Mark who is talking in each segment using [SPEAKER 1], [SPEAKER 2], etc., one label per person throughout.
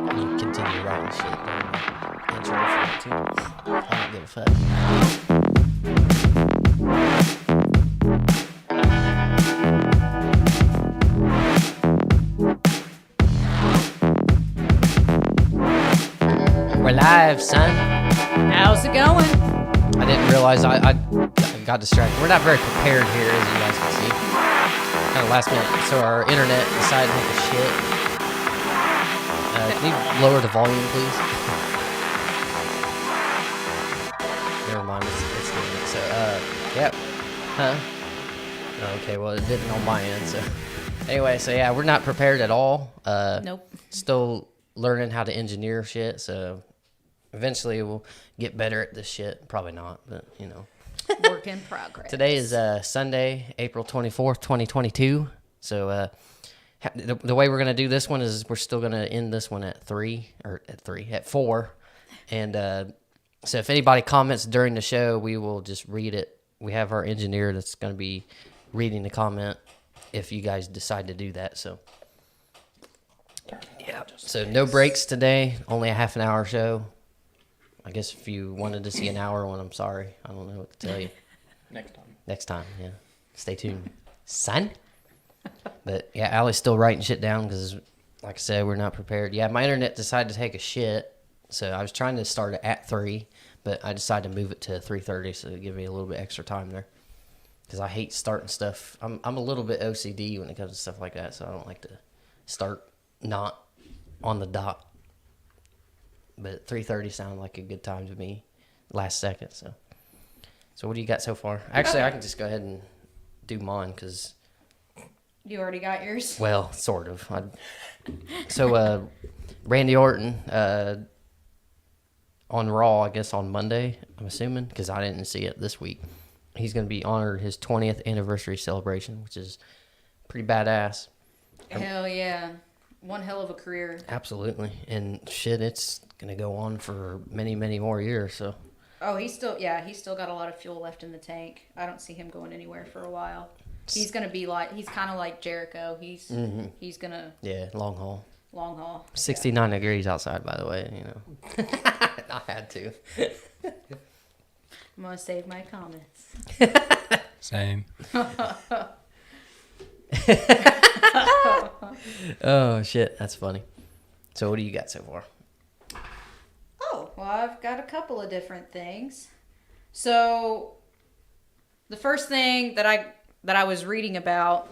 [SPEAKER 1] You continue writing shit during the intro if you want to. I don't give a fuck. We're live, son.
[SPEAKER 2] How's it going?
[SPEAKER 1] I didn't realize I got distracted. We're not very prepared here, as you guys can see. Kind of last minute, so our internet decided to take a shit. Can you lower the volume, please? Never mind, it's doing it. So, yep. Huh? Okay, well, it didn't on my end, so. Anyway, so yeah, we're not prepared at all.
[SPEAKER 2] Nope.
[SPEAKER 1] Still learning how to engineer shit, so eventually we'll get better at this shit. Probably not, but you know.
[SPEAKER 2] Work in progress.
[SPEAKER 1] Today is Sunday, April 24th, 2022. So the way we're going to do this one is we're still going to end this one at 4. And so if anybody comments during the show, we will just read it. We have our engineer that's going to be reading the comment if you guys decide to do that. So yeah. So no breaks today, only a half an hour show. I guess if you wanted to see an hour one, I'm sorry. I don't know what to tell you. Next time, yeah. Stay tuned, son. But yeah, Allie's still writing shit down because, like I said, we're not prepared. Yeah, my internet decided to take a shit, so I was trying to start it at 3, but I decided to move it to 3:30, so it give me a little bit extra time there. Because I hate starting stuff. I'm a little bit OCD when it comes to stuff like that, so I don't like to start not on the dot. But 3:30 sounded like a good time to me last second. So what do you got so far? Actually, I can just go ahead and do mine because,
[SPEAKER 2] You already got yours?
[SPEAKER 1] well, sort of. So Randy Orton on Raw, I guess on Monday, I'm assuming, because I didn't see it this week. He's going to be honored his 20th anniversary celebration, which is pretty badass.
[SPEAKER 2] Hell yeah. One hell of a career.
[SPEAKER 1] Absolutely. And shit, it's going to go on for many, many more years. So.
[SPEAKER 2] Oh, he's still got a lot of fuel left in the tank. I don't see him going anywhere for a while. He's going to be like, he's kind of like Jericho. He's going to.
[SPEAKER 1] Yeah, long haul.
[SPEAKER 2] Long haul.
[SPEAKER 1] 69 degrees outside, by the way, you know. I had to.
[SPEAKER 2] I'm going to save my comments.
[SPEAKER 3] Same.
[SPEAKER 1] Oh, shit. That's funny. So what do you got so far?
[SPEAKER 2] Oh, well, I've got a couple of different things. So, the first thing that I was reading about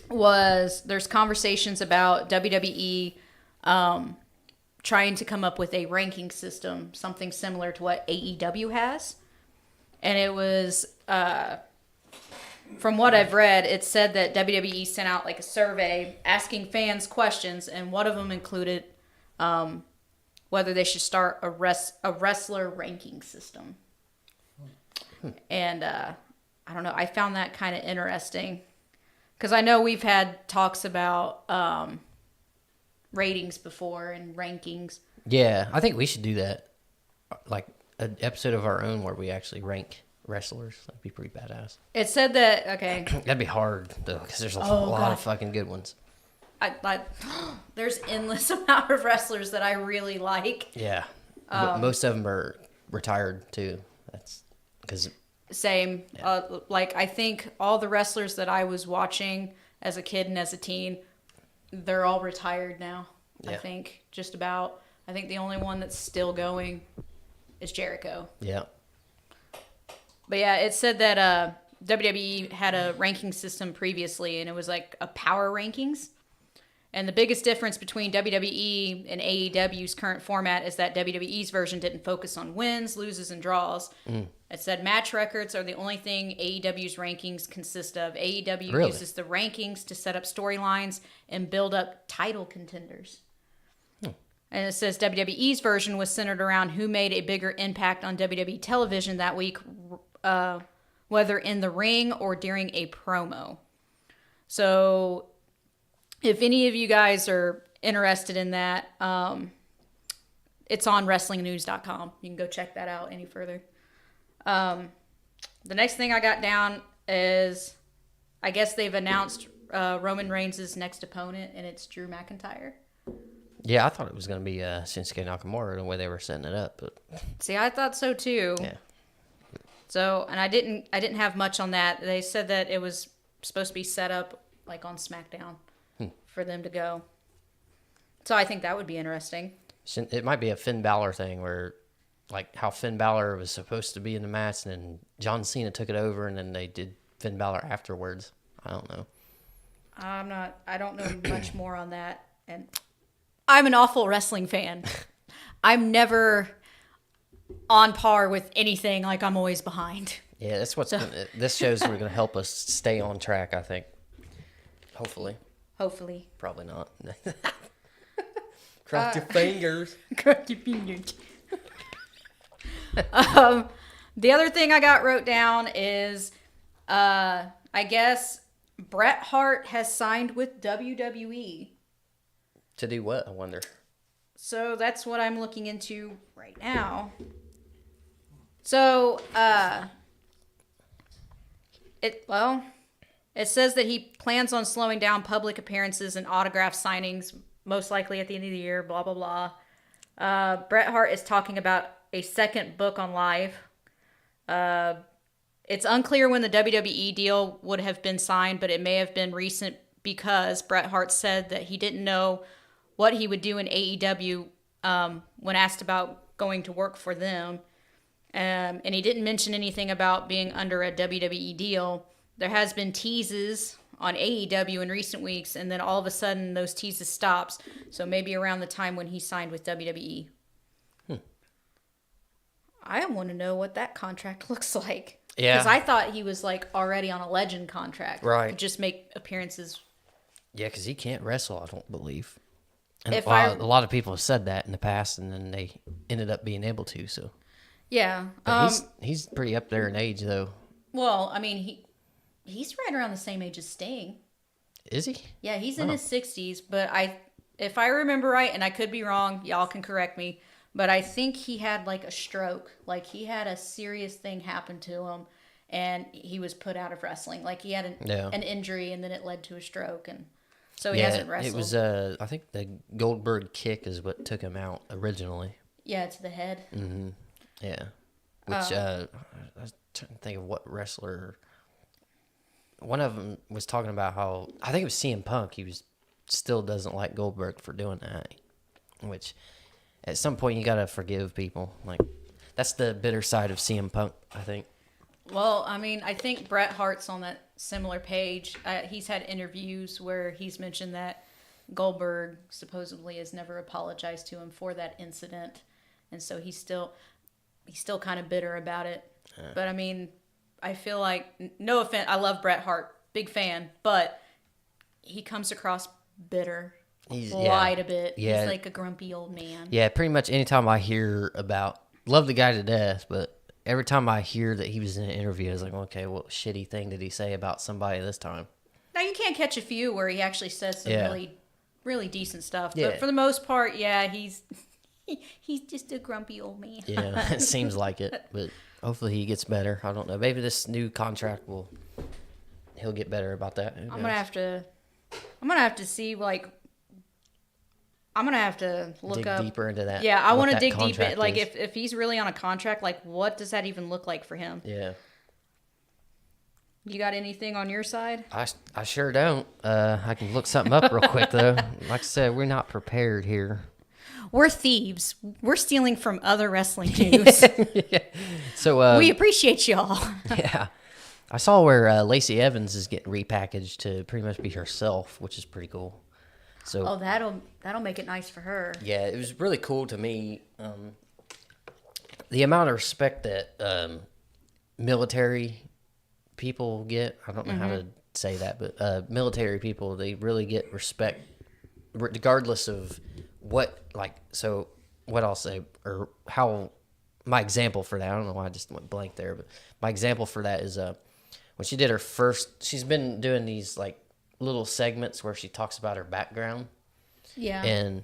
[SPEAKER 2] was there's conversations about WWE trying to come up with a ranking system, something similar to what AEW has. And it was, from what I've read, it said that WWE sent out like a survey asking fans questions, and one of them included whether they should start a wrestler ranking system. And I don't know, I found that kind of interesting because I know we've had talks about ratings before and rankings.
[SPEAKER 1] Yeah, I think we should do that. Like an episode of our own where we actually rank wrestlers. That'd be pretty badass.
[SPEAKER 2] It said that, okay.
[SPEAKER 1] That'd be hard, though, because there's a lot of fucking good ones.
[SPEAKER 2] There's endless amount of wrestlers that I really like.
[SPEAKER 1] Yeah. Most of them are retired, too. That's because...
[SPEAKER 2] Same.
[SPEAKER 1] Yeah.
[SPEAKER 2] Like, I think all the wrestlers that I was watching as a kid and as a teen, they're all retired now. Yeah. I think just about. I think the only one that's still going is Jericho.
[SPEAKER 1] Yeah.
[SPEAKER 2] But yeah, it said that WWE had a ranking system previously, and it was like a power rankings. And the biggest difference between WWE and AEW's current format is that WWE's version didn't focus on wins, loses, and draws. It said match records are the only thing AEW's rankings consist of. AEW
[SPEAKER 1] Really?
[SPEAKER 2] uses the rankings to set up storylines and build up title contenders. And it says WWE's version was centered around who made a bigger impact on WWE television that week, whether in the ring or during a promo. So if any of you guys are interested in that, it's on WrestlingNews.com. You can go check that out any further. The next thing I got down is, I guess they've announced Roman Reigns' next opponent, and it's Drew McIntyre.
[SPEAKER 1] Yeah, I thought it was going to be Shinsuke Nakamura the way they were setting it up, but
[SPEAKER 2] See, I thought so too.
[SPEAKER 1] yeah.
[SPEAKER 2] So, and I didn't have much on that. They said that it was supposed to be set up like on SmackDown for them to go. So I think that would be interesting.
[SPEAKER 1] It might be a Finn Balor thing where, like, how Finn Balor was supposed to be in the match, and then John Cena took it over, and then they did Finn Balor afterwards. I don't know.
[SPEAKER 2] I don't know much more on that. And I'm an awful wrestling fan. I'm never on par with anything. Like, I'm always behind.
[SPEAKER 1] Yeah, that's what's this show's going to help us stay on track, I think. Hopefully.
[SPEAKER 2] Probably
[SPEAKER 1] not. Cross your fingers.
[SPEAKER 2] Cross your fingers. The other thing I got wrote down is, I guess Bret Hart has signed with WWE.
[SPEAKER 1] To do what, I wonder?
[SPEAKER 2] So that's what I'm looking into right now. So, it says that he plans on slowing down public appearances and autograph signings, most likely at the end of the year, blah, blah, blah. Bret Hart is talking about a second book on Live. It's unclear when the WWE deal would have been signed, but it may have been recent because Bret Hart said that he didn't know what he would do in AEW when asked about going to work for them. And he didn't mention anything about being under a WWE deal. There has been teases on AEW in recent weeks, and then all of a sudden those teases stops. So maybe around the time when he signed with WWE. I want to know what that contract looks like.
[SPEAKER 1] Yeah.
[SPEAKER 2] Because I thought he was like already on a legend contract.
[SPEAKER 1] Right.
[SPEAKER 2] Just make appearances.
[SPEAKER 1] Yeah, because he can't wrestle, I don't believe. And
[SPEAKER 2] If
[SPEAKER 1] a lot of people have said that in the past, and then they ended up being able to. So
[SPEAKER 2] Yeah.
[SPEAKER 1] but he's pretty up there in age, though.
[SPEAKER 2] Well, I mean, he's right around the same age as Sting.
[SPEAKER 1] Is he?
[SPEAKER 2] Yeah, he's in his 60s, but if I remember right, and I could be wrong, y'all can correct me, but I think he had like a stroke. Like he had a serious thing happen to him, and he was put out of wrestling. Like he had an injury, and then it led to a stroke, and so he hasn't wrestled.
[SPEAKER 1] It was I think the Goldberg kick is what took him out originally.
[SPEAKER 2] Yeah, to the head.
[SPEAKER 1] Mm-hmm. Yeah. Which I was trying to think of what wrestler. One of them was talking about how I think it was CM Punk. He still doesn't like Goldberg for doing that, which at some point you gotta forgive people. Like that's the bitter side of CM Punk, I think.
[SPEAKER 2] Well, I mean, I think Bret Hart's on that similar page. He's had interviews where he's mentioned that Goldberg supposedly has never apologized to him for that incident, and so he's still kind of bitter about it. But I mean, I feel like, no offense, I love Bret Hart, big fan, but he comes across bitter, lied a bit.
[SPEAKER 1] Yeah.
[SPEAKER 2] He's like a grumpy old man.
[SPEAKER 1] Yeah, pretty much anytime I hear love the guy to death, but every time I hear that he was in an interview, I was like, okay, what shitty thing did he say about somebody this time?
[SPEAKER 2] Now, you can't catch a few where he actually says some really, really decent stuff.
[SPEAKER 1] Yeah.
[SPEAKER 2] But for the most part, yeah, he's just a grumpy old man.
[SPEAKER 1] Yeah, it seems like it, but hopefully he gets better. I don't know. Maybe this new contract he'll get better about that.
[SPEAKER 2] I'm gonna have to see, like, I'm gonna have to look
[SPEAKER 1] dig
[SPEAKER 2] up
[SPEAKER 1] deeper into that.
[SPEAKER 2] Yeah, I want to
[SPEAKER 1] that
[SPEAKER 2] dig deep.
[SPEAKER 1] contract
[SPEAKER 2] Like,
[SPEAKER 1] is.
[SPEAKER 2] if he's really on a contract, like, what does that even look like for him?
[SPEAKER 1] Yeah.
[SPEAKER 2] You got anything on your side?
[SPEAKER 1] I sure don't. I can look something up real quick though. Like I said, we're not prepared here.
[SPEAKER 2] We're thieves. We're stealing from other wrestling news.
[SPEAKER 1] So
[SPEAKER 2] We appreciate y'all.
[SPEAKER 1] yeah, I saw where Lacey Evans is getting repackaged to pretty much be herself, which is pretty cool. So
[SPEAKER 2] Oh, that'll make it nice for her.
[SPEAKER 1] yeah, it was really cool to me. The amount of respect that military people get. I don't know how to say that, but military people, they really get respect regardless of what I'll say, or how my example for that. I don't know why I just went blank there, but my example for that is when she did she's been doing these like little segments where she talks about her background.
[SPEAKER 2] Yeah.
[SPEAKER 1] And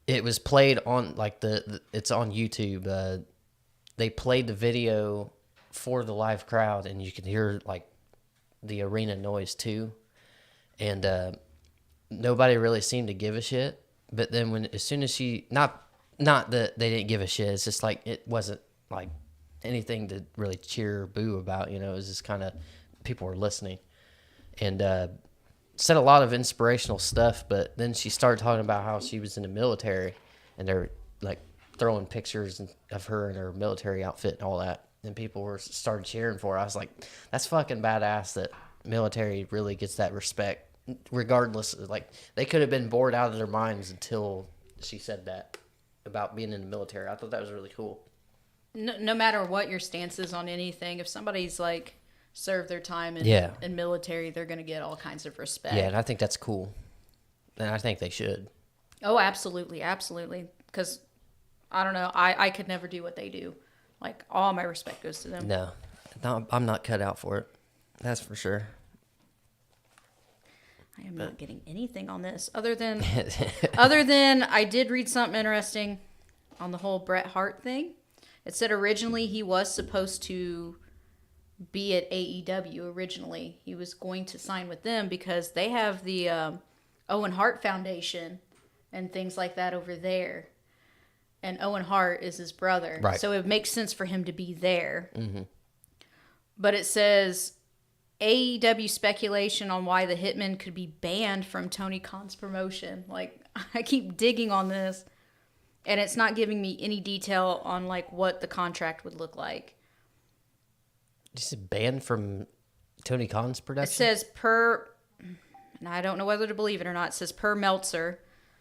[SPEAKER 1] it was played on like it's on YouTube. They played the video for the live crowd, and you could hear like the arena noise too. And nobody really seemed to give a shit. but then as soon as she not that they didn't give a shit. It's just like it wasn't like anything to really cheer or boo about. You know, it was just kind of people were listening, and said a lot of inspirational stuff. But then she started talking about how she was in the military, and they're like throwing pictures of her in her military outfit and all that, and people started cheering for her. I was like, that's fucking badass that military really gets that respect, regardless. Like, they could have been bored out of their minds until she said that about being in the military. I thought that was really cool.
[SPEAKER 2] No matter what your stance is on anything, if somebody's like served their time in military, they're going to get all kinds of respect.
[SPEAKER 1] Yeah, and I think that's cool, and I think they should.
[SPEAKER 2] Oh, absolutely, because I don't know, I could never do what they do. Like, all my respect goes to them.
[SPEAKER 1] No, I'm not cut out for it. That's for sure.
[SPEAKER 2] I am not getting anything on this other than I did read something interesting on the whole Bret Hart thing. It said originally he was supposed to be at AEW. Originally, he was going to sign with them because they have the Owen Hart Foundation and things like that over there. And Owen Hart is his brother.
[SPEAKER 1] Right.
[SPEAKER 2] So it makes sense for him to be there.
[SPEAKER 1] Mm-hmm.
[SPEAKER 2] But it says AEW speculation on why the Hitman could be banned from Tony Khan's promotion. Like, I keep digging on this, and it's not giving me any detail on like what the contract would look like.
[SPEAKER 1] Is it banned from Tony Khan's production?
[SPEAKER 2] It says and I don't know whether to believe it or not. It says per Meltzer.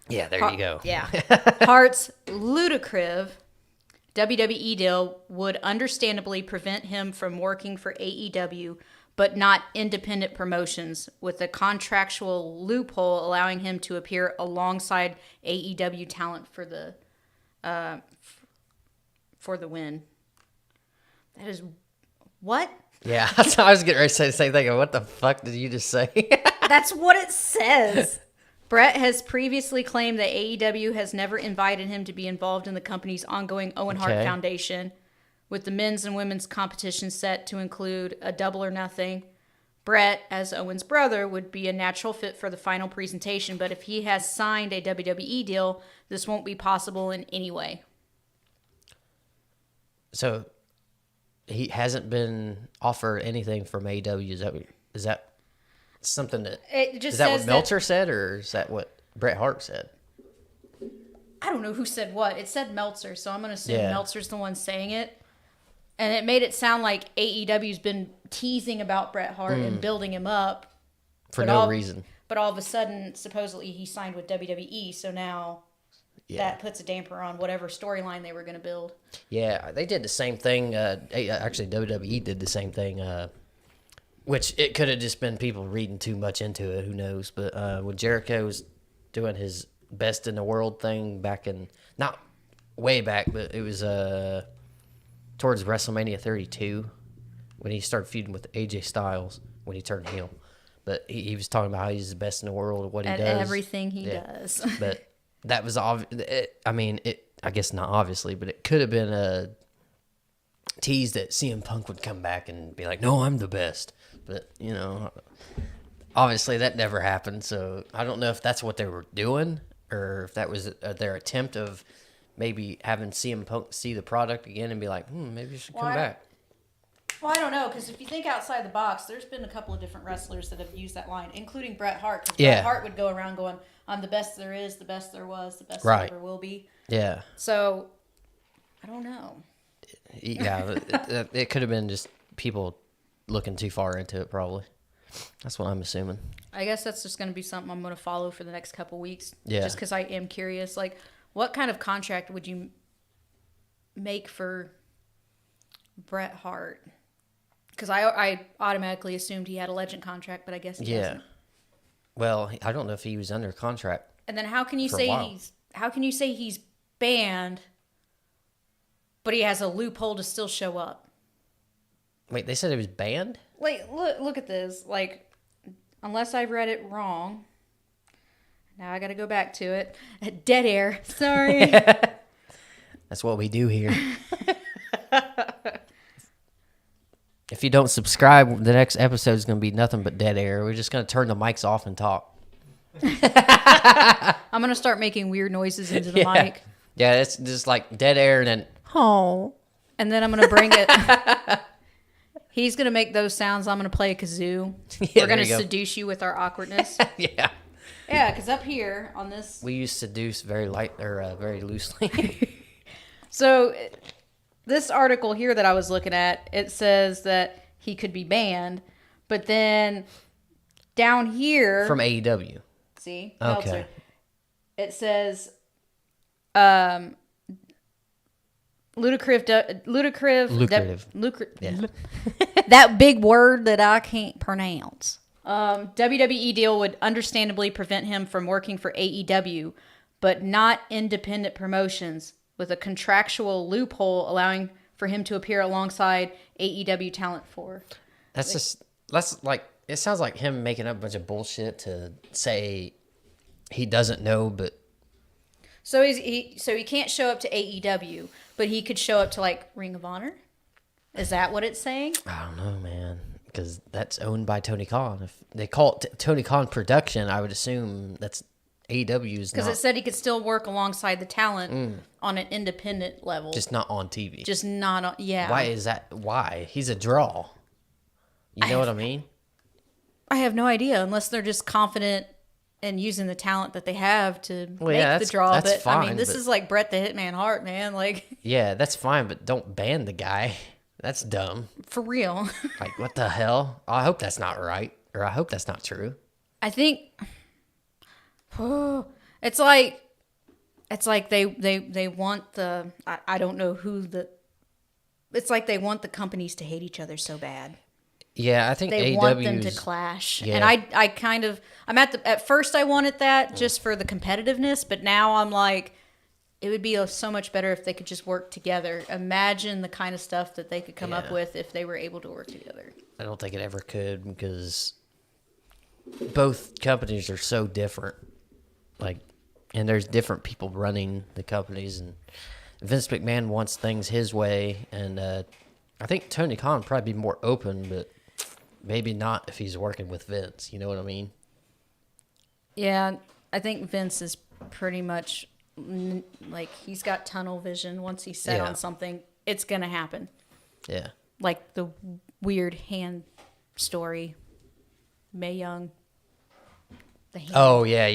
[SPEAKER 1] Yeah, there you go.
[SPEAKER 2] Yeah. Hart's lucrative WWE deal would understandably prevent him from working for AEW, but not independent promotions, with a contractual loophole allowing him to appear alongside AEW talent for the win. That is what?
[SPEAKER 1] Yeah, I was getting ready to say the same thing. What the fuck did you just say?
[SPEAKER 2] That's what it says. Bret has previously claimed that AEW has never invited him to be involved in the company's ongoing Owen Hart Foundation, with the men's and women's competition set to include a Double or Nothing. Bret, as Owen's brother, would be a natural fit for the final presentation, but if he has signed a WWE deal, this won't be possible in any way.
[SPEAKER 1] So he hasn't been offered anything from AEW. Is that something that
[SPEAKER 2] it just
[SPEAKER 1] is that
[SPEAKER 2] says
[SPEAKER 1] what Meltzer said, or is that what Bret Hart said?
[SPEAKER 2] I don't know who said what. It said Meltzer, so I'm going to assume
[SPEAKER 1] Yeah.
[SPEAKER 2] Meltzer's the one saying it. And it made it sound like AEW's been teasing about Bret Hart and building him up
[SPEAKER 1] For no reason.
[SPEAKER 2] But all of a sudden, supposedly he signed with WWE, so now that puts a damper on whatever storyline they were going to build.
[SPEAKER 1] Yeah, they did the same thing. Actually, WWE did the same thing, which it could have just been people reading too much into it. Who knows? But when Jericho was doing his best in the world thing back in, not way back, but it was towards WrestleMania 32 when he started feuding with AJ Styles when he turned heel. But he was talking about how he's the best in the world at what he does.
[SPEAKER 2] At everything he does.
[SPEAKER 1] But that was obvious. I guess not obviously, but it could have been a tease that CM Punk would come back and be like, "No, I'm the best." But obviously that never happened. So I don't know if that's what they were doing, or if that was their attempt of maybe having CM Punk see the product again and be like, maybe you should come back.
[SPEAKER 2] Well, I don't know, because if you think outside the box, there's been a couple of different wrestlers that have used that line, including Bret Hart. Bret Hart would go around going, "I'm the best there is, the best there was, the best there ever will be."
[SPEAKER 1] Yeah.
[SPEAKER 2] So, I don't know.
[SPEAKER 1] Yeah, it could have been just people looking too far into it, probably. That's what I'm assuming.
[SPEAKER 2] I guess that's just going to be something I'm going to follow for the next couple weeks.
[SPEAKER 1] Yeah.
[SPEAKER 2] Just because I am curious. Like, what kind of contract would you make for Bret Hart? Because I automatically assumed he had a Legend contract, but I guess he doesn't.
[SPEAKER 1] Well, I don't know if he was under contract.
[SPEAKER 2] And then how can you say he's banned, but he has a loophole to still show up?
[SPEAKER 1] Wait, they said it was banned?
[SPEAKER 2] Like, look at this. Like, unless I've read it wrong. Now I got to go back to it. Dead air. Sorry.
[SPEAKER 1] That's what we do here. If you don't subscribe, the next episode is going to be nothing but dead air. We're just going to turn the mics off and talk.
[SPEAKER 2] I'm going to start making weird noises into the mic.
[SPEAKER 1] Yeah, it's just like dead air and then,
[SPEAKER 2] Oh. And then I'm going to bring it. He's going to make those sounds. I'm going to play a kazoo. We're going to seduce you with our awkwardness.
[SPEAKER 1] yeah.
[SPEAKER 2] Yeah, because up here on this.
[SPEAKER 1] We use seduce very very loosely.
[SPEAKER 2] So this article here that I was looking at, it says that he could be banned. But then down here.
[SPEAKER 1] From AEW.
[SPEAKER 2] See?
[SPEAKER 1] Okay.
[SPEAKER 2] Meltzer, it says lucrative.
[SPEAKER 1] Yeah.
[SPEAKER 2] That big word that I can't pronounce. WWE deal would understandably prevent him from working for AEW, but not independent promotions, with a contractual loophole allowing for him to appear alongside AEW talent for.
[SPEAKER 1] That's like, it sounds like him making up a bunch of bullshit to say he doesn't know, but.
[SPEAKER 2] So he can't show up to AEW, but he could show up to like Ring of Honor. Is that what it's saying?
[SPEAKER 1] I don't know, man, because that's owned by Tony Khan. If they call it Tony Khan Production, I would assume that's AEW's.
[SPEAKER 2] Because it said he could still work alongside the talent on an independent level,
[SPEAKER 1] just not on TV.
[SPEAKER 2] Just not on. Yeah.
[SPEAKER 1] Why is that? Why? He's a draw. You know what I mean?
[SPEAKER 2] I have no idea, unless they're just confident in using the talent that they have to make the draw.
[SPEAKER 1] That's
[SPEAKER 2] but
[SPEAKER 1] fine,
[SPEAKER 2] I mean, this is like Bret the Hitman Hart, man. Like,
[SPEAKER 1] yeah, that's fine, but don't ban the guy. That's dumb.
[SPEAKER 2] for real.
[SPEAKER 1] Like, what the hell? I hope that's not right, or I hope that's not true.
[SPEAKER 2] I think it's like they want the I don't know who the. It's like they want the companies to hate each other so bad.
[SPEAKER 1] Yeah, I think
[SPEAKER 2] They want them to clash. Yeah. And I kind of, at first I wanted that just for the competitiveness, but now I'm like, it would be so much better if they could just work together. Imagine the kind of stuff that they could come up with if they were able to work together.
[SPEAKER 1] I don't think it ever could, because both companies are so different. Like, and there's different people running the companies, and Vince McMahon wants things his way, and I think Tony Khan would probably be more open, but maybe not if he's working with Vince. You know what I mean?
[SPEAKER 2] Yeah, I think Vince is pretty much like, he's got tunnel vision. Once he's set on something, it's gonna happen.
[SPEAKER 1] Yeah.
[SPEAKER 2] Like the weird hand story, Mae Young. The hand.
[SPEAKER 1] Oh yeah.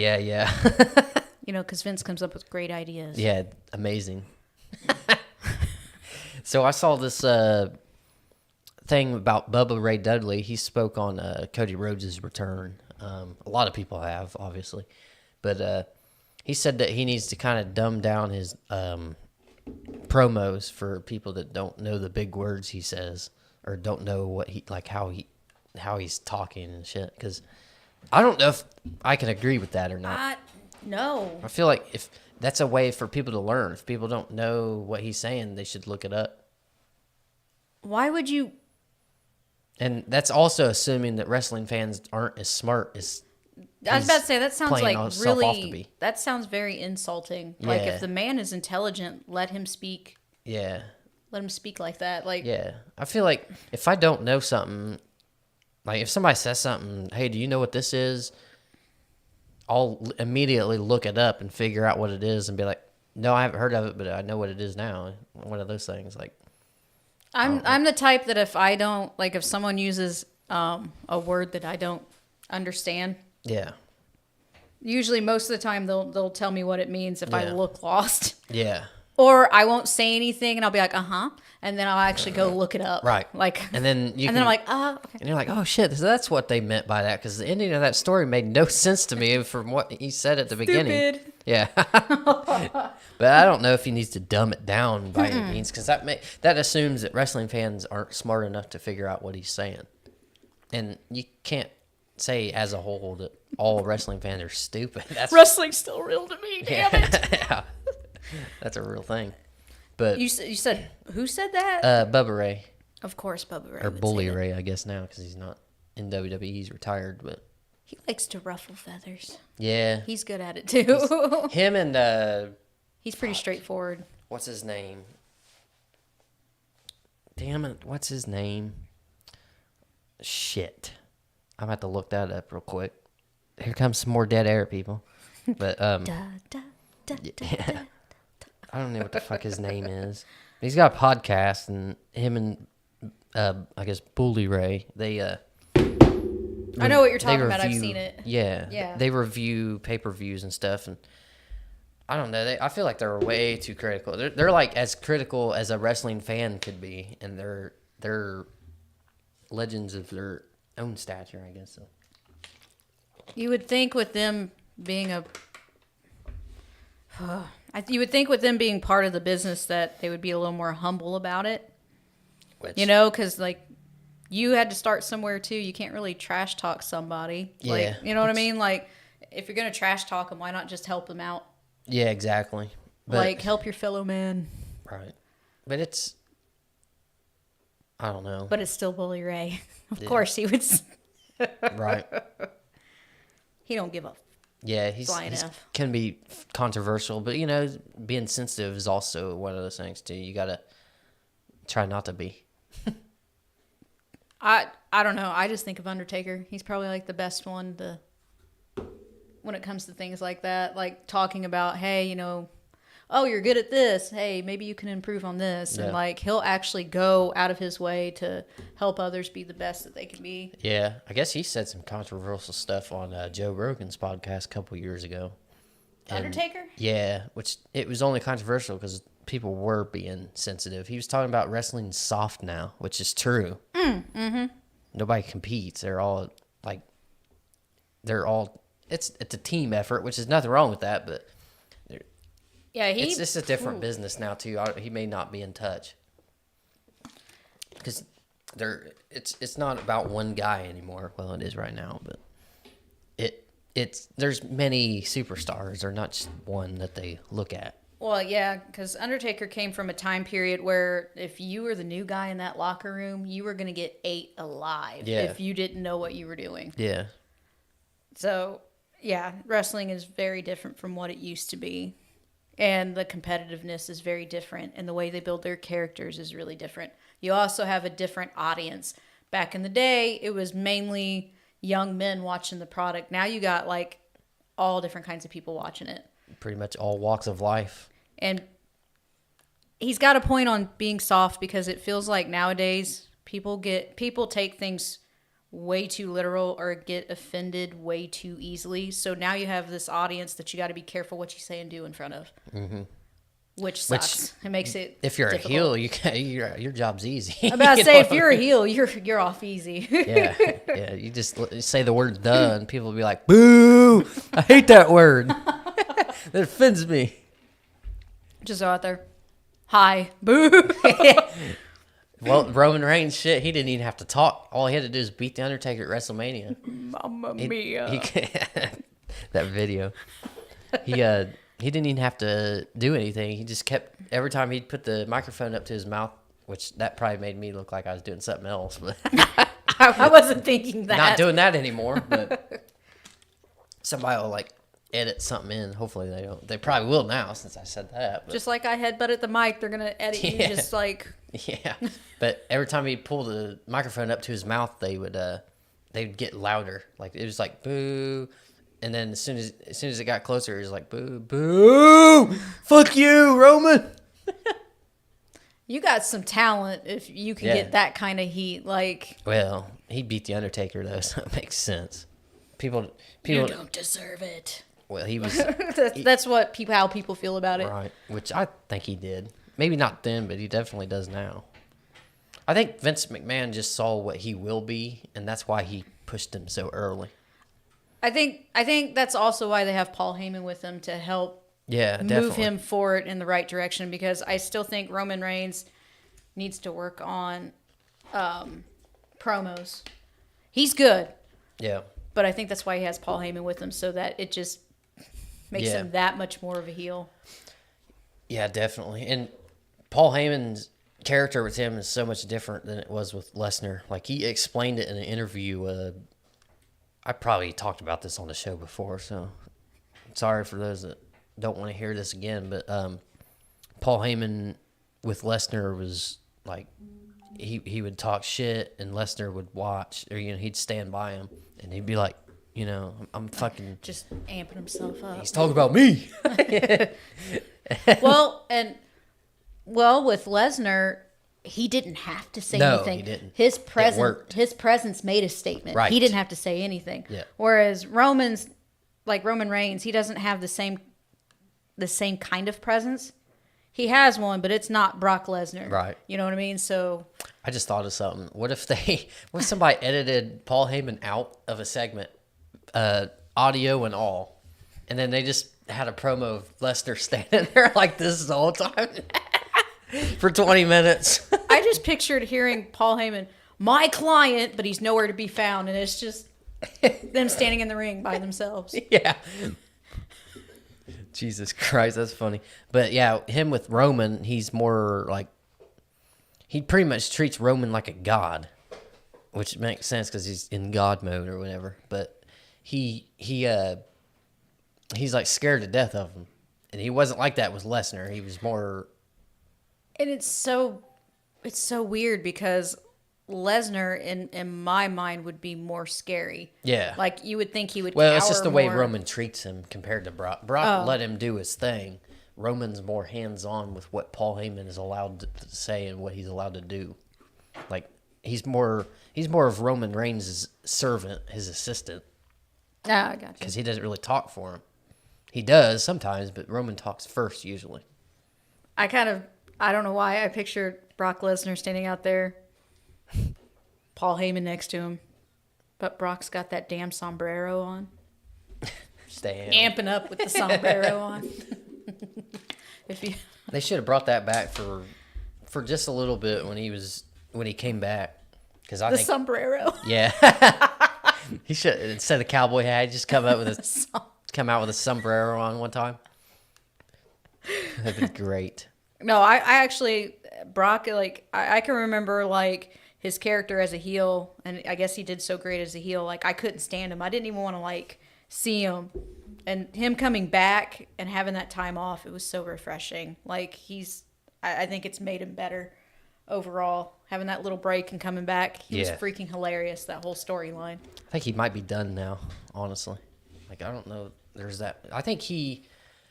[SPEAKER 2] You know, because Vince comes up with great ideas.
[SPEAKER 1] Yeah, amazing. So I saw this thing about Bubba Ray Dudley. He spoke on Cody Rhodes' return. A lot of people have, obviously. But he said that he needs to kind of dumb down his promos for people that don't know the big words he says, or don't know what how he's talking and shit. Because I don't know if I can agree with that or not.
[SPEAKER 2] No.
[SPEAKER 1] I feel like if that's a way for people to learn. If people don't know what he's saying, they should look it up.
[SPEAKER 2] Why would you?
[SPEAKER 1] And that's also assuming that wrestling fans aren't as smart as.
[SPEAKER 2] I was about to say, that sounds like
[SPEAKER 1] off to be.
[SPEAKER 2] That sounds very insulting. Like, if the man is intelligent, let him speak.
[SPEAKER 1] Yeah.
[SPEAKER 2] Let him speak like that. Like,
[SPEAKER 1] yeah. I feel like if I don't know something, like if somebody says something, hey, do you know what this is? I'll immediately look it up and figure out what it is and be like, no, I haven't heard of it, but I know what it is now. One of those things. Like,
[SPEAKER 2] I'm the type that if I don't, like, if someone uses a word that I don't understand.
[SPEAKER 1] Yeah.
[SPEAKER 2] Usually, most of the time, they'll tell me what it means if I look lost.
[SPEAKER 1] Yeah.
[SPEAKER 2] Or I won't say anything, and I'll be like, and then I'll actually go look it up.
[SPEAKER 1] Right.
[SPEAKER 2] Like,
[SPEAKER 1] and then
[SPEAKER 2] then I'm like, okay.
[SPEAKER 1] And you're like, oh shit, that's what they meant by that, because the ending of that story made no sense to me from what he said at the beginning. Yeah. But I don't know if he needs to dumb it down by any means, because that assumes that wrestling fans aren't smart enough to figure out what he's saying, and you can't say as a whole that all wrestling fans are stupid.
[SPEAKER 2] Wrestling's still real to me. Damn it.
[SPEAKER 1] Yeah. That's a real thing. But
[SPEAKER 2] you said, who said that?
[SPEAKER 1] Bubba Ray.
[SPEAKER 2] Of course, Bubba Ray.
[SPEAKER 1] Or Bully Ray, I guess now, because he's not in WWE. He's retired, but
[SPEAKER 2] he likes to ruffle feathers.
[SPEAKER 1] Yeah,
[SPEAKER 2] he's good at it too.
[SPEAKER 1] Him and
[SPEAKER 2] he's pretty straightforward.
[SPEAKER 1] What's his name? Damn it! What's his name? Shit, I'm gonna have to look that up real quick. here comes some more dead air, people. But
[SPEAKER 2] Yeah.
[SPEAKER 1] I don't know what the fuck his name is. He's got a podcast, and him and I guess Bully Ray, they
[SPEAKER 2] I know what you're talking about. I've seen it.
[SPEAKER 1] Yeah. They review pay-per-views and stuff, and I don't know. I feel like they're way too critical. They're like as critical as a wrestling fan could be, and they're legends of their own stature, I guess. So.
[SPEAKER 2] You would think with them being you would think with them being part of the business that they would be a little more humble about it.
[SPEAKER 1] Which,
[SPEAKER 2] You know, because like you had to start somewhere too. You can't really trash talk somebody.
[SPEAKER 1] Yeah.
[SPEAKER 2] Like, you know what I mean? Like, if you're gonna trash talk them, why not just help them out?
[SPEAKER 1] Yeah, exactly. But,
[SPEAKER 2] Like, help your fellow man.
[SPEAKER 1] right. But it's, I don't know.
[SPEAKER 2] But it's still Bully Ray. Of course, he would.
[SPEAKER 1] Right.
[SPEAKER 2] He don't give a.
[SPEAKER 1] Yeah, he's
[SPEAKER 2] Flying F.
[SPEAKER 1] can be controversial, but you know, being sensitive is also one of those things too. You gotta try not to be.
[SPEAKER 2] I don't know. I just think of Undertaker. He's probably like the best one to when it comes to things like that, like talking about, hey, you know, oh, you're good at this. Hey, maybe you can improve on this.
[SPEAKER 1] Yeah.
[SPEAKER 2] And like he'll actually go out of his way to help others be the best that they can be.
[SPEAKER 1] Yeah, I guess he said some controversial stuff on Joe Rogan's podcast a couple years ago. And-
[SPEAKER 2] Undertaker?
[SPEAKER 1] Yeah, which it was only controversial because people were being sensitive. He was talking about wrestling soft now, which is true. Nobody competes. They're all like, it's a team effort, which is nothing wrong with that, but
[SPEAKER 2] Yeah,
[SPEAKER 1] it's a different business now too. He may not be in touch because it's not about one guy anymore. Well, it is right now, but there's many superstars, or not just one that they look at.
[SPEAKER 2] Well, yeah, because Undertaker came from a time period where if you were the new guy in that locker room, you were going to get ate alive
[SPEAKER 1] Yeah.
[SPEAKER 2] if you didn't know what you were doing.
[SPEAKER 1] Yeah,
[SPEAKER 2] So, yeah, wrestling is very different from what it used to be. And the competitiveness is very different. And the way they build their characters is really different. You also have a different audience. Back in the day, it was mainly young men watching the product. Now you got like all different kinds of people watching it.
[SPEAKER 1] pretty much all walks of life.
[SPEAKER 2] And he's got a point on being soft because it feels like nowadays people take things way too literal or get offended way too easily. So now you have this audience that you got to be careful what you say and do in front of, which sucks. It makes it
[SPEAKER 1] If you're
[SPEAKER 2] difficult.
[SPEAKER 1] a heel, your job's easy.
[SPEAKER 2] I'm about to
[SPEAKER 1] You
[SPEAKER 2] say
[SPEAKER 1] know?
[SPEAKER 2] if you're a heel, you're off easy.
[SPEAKER 1] yeah. You just say the word "the" and people will be like, "Boo! I hate that word. That offends me."
[SPEAKER 2] Just go out there, hi, boo.
[SPEAKER 1] Well, Roman Reigns, shit, he didn't even have to talk. All he had to do is beat the Undertaker at WrestleMania.
[SPEAKER 2] Mamma
[SPEAKER 1] He,
[SPEAKER 2] mia.
[SPEAKER 1] that video. He didn't even have to do anything. He just kept, every time he'd put the microphone up to his mouth, which that probably made me look like I was doing something else, but
[SPEAKER 2] I wasn't thinking that.
[SPEAKER 1] not doing that anymore. But somebody will like edit something in. Hopefully they don't. They probably will now since I said that. But.
[SPEAKER 2] Just like I headbutted the mic, they're gonna edit you
[SPEAKER 1] Yeah.
[SPEAKER 2] just like.
[SPEAKER 1] Yeah, but every time he'd pull the microphone up to his mouth, they'd get louder. Like it was like boo, and then as soon as it got closer, it was like boo, boo, fuck you, Roman.
[SPEAKER 2] You got some talent if you can
[SPEAKER 1] Yeah.
[SPEAKER 2] get that kind of heat. Like
[SPEAKER 1] Well, he beat the Undertaker though, so it makes sense. People.
[SPEAKER 2] you don't deserve it.
[SPEAKER 1] Well, he was
[SPEAKER 2] That's what how people feel about it.
[SPEAKER 1] right, which I think he did. Maybe not then, but he definitely does now. I think Vince McMahon just saw what he will be, and that's why he pushed him so early.
[SPEAKER 2] I think that's also why they have Paul Heyman with them to help
[SPEAKER 1] Yeah, definitely.
[SPEAKER 2] move him forward in the right direction, because I still think Roman Reigns needs to work on promos. He's good,
[SPEAKER 1] Yeah.
[SPEAKER 2] but I think that's why he has Paul Heyman with him, so that it just makes
[SPEAKER 1] Yeah.
[SPEAKER 2] him that much more of a heel.
[SPEAKER 1] Yeah, definitely. And Paul Heyman's character with him is so much different than it was with Lesnar. Like, he explained it in an interview. I probably talked about this on the show before, so sorry for those that don't want to hear this again. But Paul Heyman with Lesnar was like, he would talk shit, and Lesnar would watch, or he'd stand by him, and he'd be like, You know, I'm fucking.
[SPEAKER 2] Just amping himself up.
[SPEAKER 1] He's talking about me.
[SPEAKER 2] Well, with Lesnar, he didn't have to say anything.
[SPEAKER 1] He didn't.
[SPEAKER 2] His
[SPEAKER 1] worked.
[SPEAKER 2] presence made a statement.
[SPEAKER 1] Right.
[SPEAKER 2] He didn't have to say anything.
[SPEAKER 1] Yeah.
[SPEAKER 2] Whereas Roman Reigns, he doesn't have the same kind of presence. He has one, but it's not Brock Lesnar.
[SPEAKER 1] Right.
[SPEAKER 2] You know what I mean? So
[SPEAKER 1] I just thought of something. What if somebody edited Paul Heyman out of a segment, audio and all, and then they just had a promo of Lesnar standing there like this the whole time for 20 minutes?
[SPEAKER 2] I just pictured hearing Paul Heyman, my client, but he's nowhere to be found, and it's just them standing in the ring by themselves.
[SPEAKER 1] Yeah. Jesus Christ, that's funny. But yeah, him with Roman, he's more like, he pretty much treats Roman like a god, which makes sense because he's in God mode or whatever. But he's like scared to death of him, and he wasn't like that with Lesnar. He was more.
[SPEAKER 2] And it's so weird because Lesnar, in my mind, would be more scary.
[SPEAKER 1] Yeah.
[SPEAKER 2] Like, you would think he would
[SPEAKER 1] Well, it's just the way
[SPEAKER 2] more.
[SPEAKER 1] Roman treats him compared to Brock. Brock let him do his thing. Roman's more hands-on with what Paul Heyman is allowed to say and what he's allowed to do. Like, he's more of Roman Reigns' servant, his assistant,
[SPEAKER 2] Ah, I got you.
[SPEAKER 1] because he doesn't really talk for him. He does sometimes, but Roman talks first usually.
[SPEAKER 2] I don't know why I pictured Brock Lesnar standing out there, Paul Heyman next to him, but Brock's got that damn sombrero on. Amping up with the sombrero on.
[SPEAKER 1] They should have brought that back for just a little bit when he came back, because I think
[SPEAKER 2] sombrero.
[SPEAKER 1] Yeah, he should, instead of cowboy hat, just come out with a sombrero on one time. That'd be great.
[SPEAKER 2] No, I actually, Brock, like, I can remember, like, his character as a heel, and I guess he did so great as a heel. Like, I couldn't stand him. I didn't even want to, like, see him. And him coming back and having that time off, it was so refreshing. Like, I think it's made him better overall. Having that little break and coming back, he was freaking hilarious, that whole storyline.
[SPEAKER 1] I think he might be done now, honestly. Like, I don't know. There's that. I think he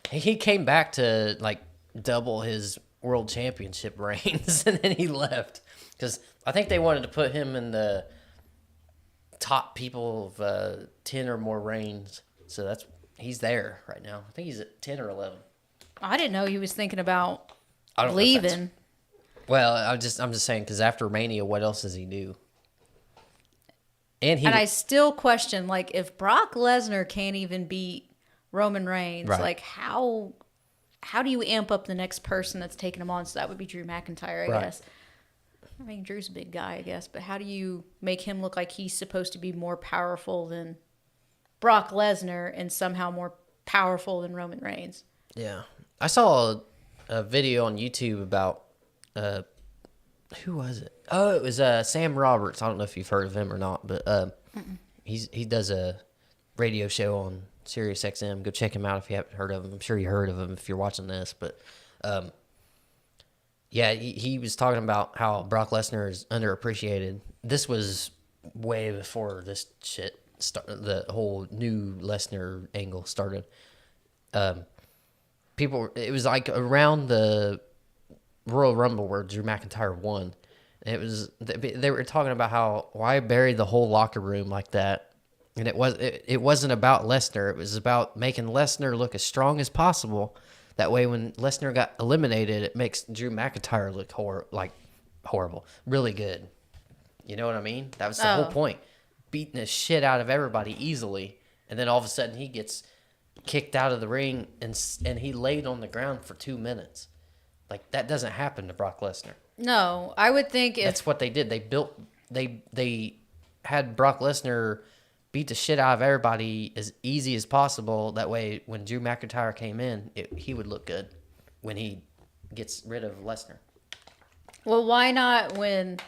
[SPEAKER 1] came back to, like, double his world championship reigns, and then he left. Because I think they wanted to put him in the top people of 10 or more reigns. So he's there right now. I think he's at 10 or 11.
[SPEAKER 2] I didn't know he was thinking about
[SPEAKER 1] I don't know
[SPEAKER 2] leaving.
[SPEAKER 1] Well, I'm just saying, because after Mania, what else does he do? And
[SPEAKER 2] I still question, like, if Brock Lesnar can't even beat Roman Reigns,
[SPEAKER 1] Right.
[SPEAKER 2] like, how do you amp up the next person that's taking him on? So that would be Drew McIntyre, I
[SPEAKER 1] Right.
[SPEAKER 2] guess. I mean, Drew's a big guy, I guess, but how do you make him look like he's supposed to be more powerful than Brock Lesnar and somehow more powerful than Roman Reigns?
[SPEAKER 1] Yeah. I saw a video on YouTube about, who was it? Oh, it was Sam Roberts. I don't know if you've heard of him or not, but he does a radio show on Sirius XM. Go check him out if you haven't heard of him. I'm sure you heard of him if you're watching this, but yeah, he was talking about how Brock Lesnar is underappreciated. This was way before this shit started, the whole new Lesnar angle started. It was like around the Royal Rumble where Drew McIntyre won. They were talking about why bury the whole locker room like that. And it wasn't about Lesnar. It was about making Lesnar look as strong as possible. That way, when Lesnar got eliminated, it makes Drew McIntyre look horrible, really good. You know what I mean? That was the whole point. Beating the shit out of everybody easily, and then all of a sudden he gets kicked out of the ring, and he laid on the ground for 2 minutes. Like, that doesn't happen to Brock Lesnar.
[SPEAKER 2] No, I would think
[SPEAKER 1] That's what they did. They had Brock Lesnar beat the shit out of everybody as easy as possible. That way, when Drew McIntyre came in, he would look good when he gets rid of Lesnar.
[SPEAKER 2] Well, why not when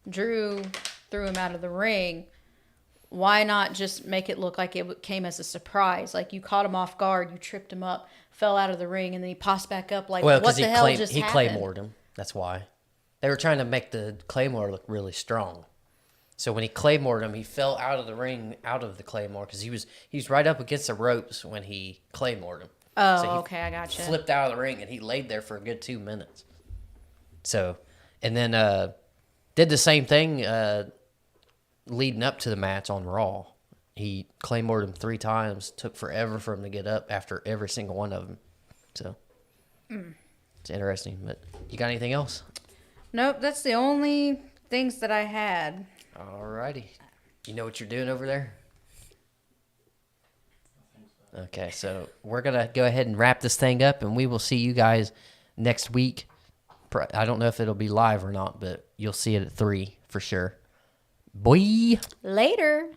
[SPEAKER 2] Drew threw him out of the ring? Why not just make it look like it came as a surprise? Like, you caught him off guard, you tripped him up, fell out of the ring, and then he pops back up like, what the hell just happened?
[SPEAKER 1] He claymored him. That's why. They were trying to make the Claymore look really strong. So when he claymored him, he fell out of the ring, out of the claymore, because he was right up against the ropes when he claymored him.
[SPEAKER 2] Oh,
[SPEAKER 1] So he
[SPEAKER 2] okay, I gotcha.
[SPEAKER 1] Flipped out of the ring, and he laid there for a good 2 minutes. So, and then did the same thing leading up to the match on Raw. He claymored him 3 times. Took forever for him to get up after every single one of them. So, it's interesting. But you got anything else?
[SPEAKER 2] Nope, that's the only things that I had.
[SPEAKER 1] Alrighty. You know what you're doing over there? Okay, so we're going to go ahead and wrap this thing up, and we will see you guys next week. I don't know if it'll be live or not, but you'll see it at 3 for sure. Boy!
[SPEAKER 2] Later.